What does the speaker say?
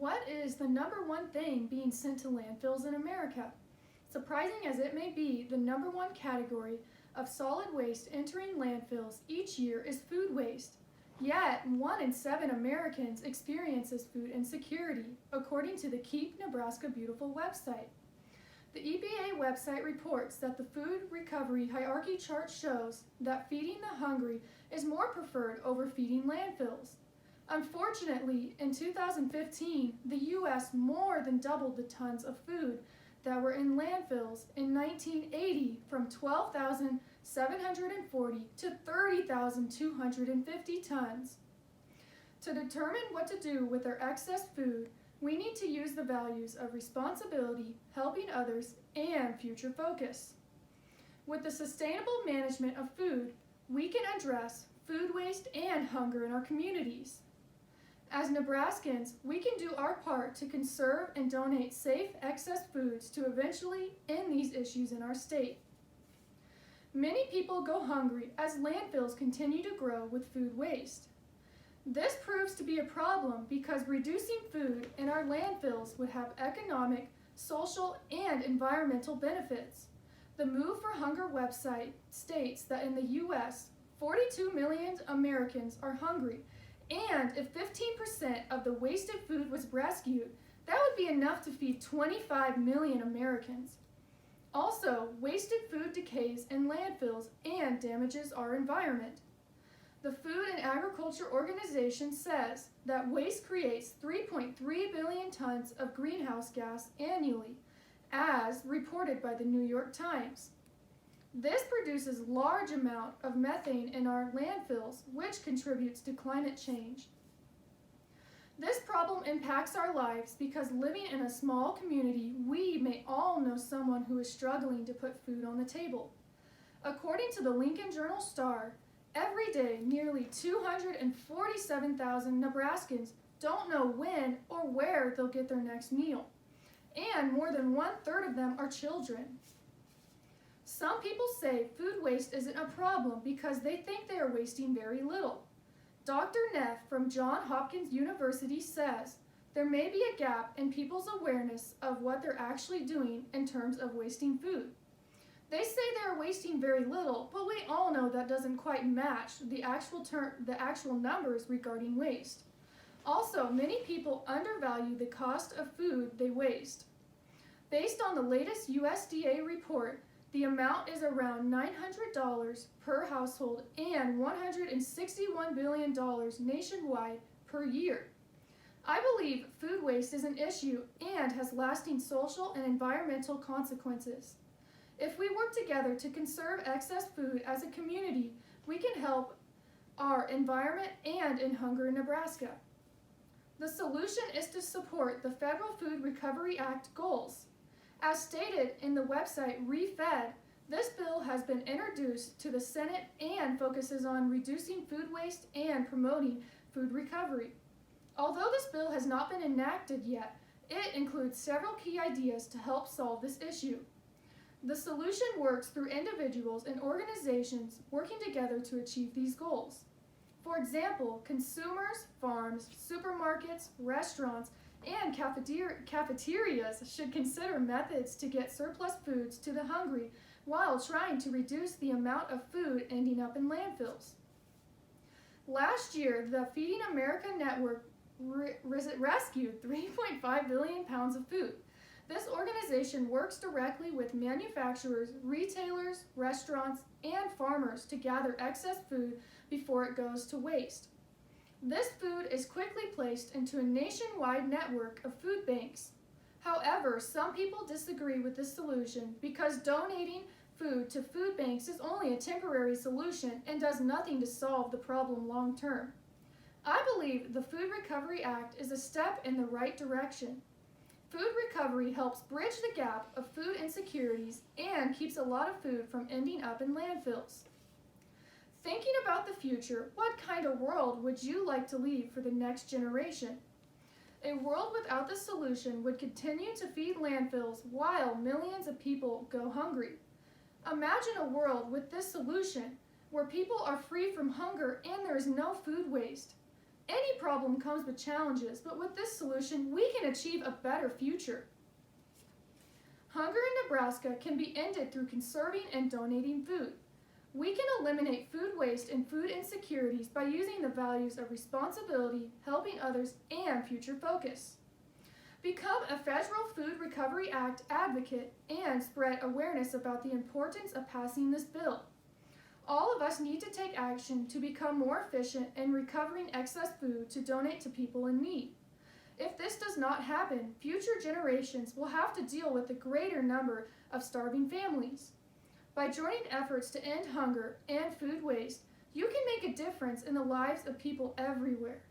What is the number one thing being sent to landfills in America? Surprising as it may be, the number one category of solid waste entering landfills each year is food waste. Yet, 1 in 7 Americans experiences food insecurity, according to the Keep Nebraska Beautiful website. The EPA website reports that the food recovery hierarchy chart shows that feeding the hungry is more preferred over feeding landfills. Unfortunately, in 2015, the U.S. more than doubled the tons of food that were in landfills in 1980 from 12,740 to 30,250 tons. To determine what to do with our excess food, we need to use the values of responsibility, helping others, and future focus. With the sustainable management of food, we can address food waste and hunger in our communities. As Nebraskans, we can do our part to conserve and donate safe excess foods to eventually end these issues in our state. Many people go hungry as landfills continue to grow with food waste. This proves to be a problem because reducing food in our landfills would have economic, social, and environmental benefits. The Move for Hunger website states that in the U.S., 42 million Americans are hungry, and if 15% of the wasted food was rescued, that would be enough to feed 25 million Americans. Also, wasted food decays in landfills and damages our environment. The Food and Agriculture Organization says that waste creates 3.3 billion tons of greenhouse gas annually, as reported by the New York Times. This produces large amount of methane in our landfills, which contributes to climate change. This problem impacts our lives because living in a small community, we may all know someone who is struggling to put food on the table. According to the Lincoln Journal-Star, every day nearly 247,000 Nebraskans don't know when or where they'll get their next meal, and more than 1/3 of them are children. Some people say food waste isn't a problem because they think they are wasting very little. Dr. Neff from Johns Hopkins University says there may be a gap in people's awareness of what they're actually doing in terms of wasting food. They say they are wasting very little, but we all know that doesn't quite match the actual numbers regarding waste. Also, many people undervalue the cost of food they waste. Based on the latest USDA report, the amount is around $900 per household and $161 billion nationwide per year. I believe food waste is an issue and has lasting social and environmental consequences. If we work together to conserve excess food as a community, we can help our environment and end hunger in Nebraska. The solution is to support the Federal Food Recovery Act goals. As stated in the website ReFed, this bill has been introduced to the Senate and focuses on reducing food waste and promoting food recovery. Although this bill has not been enacted yet, it includes several key ideas to help solve this issue. The solution works through individuals and organizations working together to achieve these goals. For example, consumers, farms, supermarkets, restaurants, and cafeterias should consider methods to get surplus foods to the hungry while trying to reduce the amount of food ending up in landfills. Last year, the Feeding America Network rescued 3.5 billion pounds of food. This organization works directly with manufacturers, retailers, restaurants, and farmers to gather excess food before it goes to waste. This food is quickly placed into a nationwide network of food banks. However, some people disagree with this solution because donating food to food banks is only a temporary solution and does nothing to solve the problem long term. I believe the Food Recovery Act is a step in the right direction. Food recovery helps bridge the gap of food insecurities and keeps a lot of food from ending up in landfills. Thinking about the future, what kind of world would you like to leave for the next generation? A world without this solution would continue to feed landfills while millions of people go hungry. Imagine a world with this solution where people are free from hunger and there is no food waste. Any problem comes with challenges, but with this solution, we can achieve a better future. Hunger in Nebraska can be ended through conserving and donating food. We can eliminate food waste and food insecurities by using the values of responsibility, helping others, and future focus. Become a Federal Food Recovery Act advocate and spread awareness about the importance of passing this bill. All of us need to take action to become more efficient in recovering excess food to donate to people in need. If this does not happen, future generations will have to deal with a greater number of starving families. By joining efforts to end hunger and food waste, you can make a difference in the lives of people everywhere.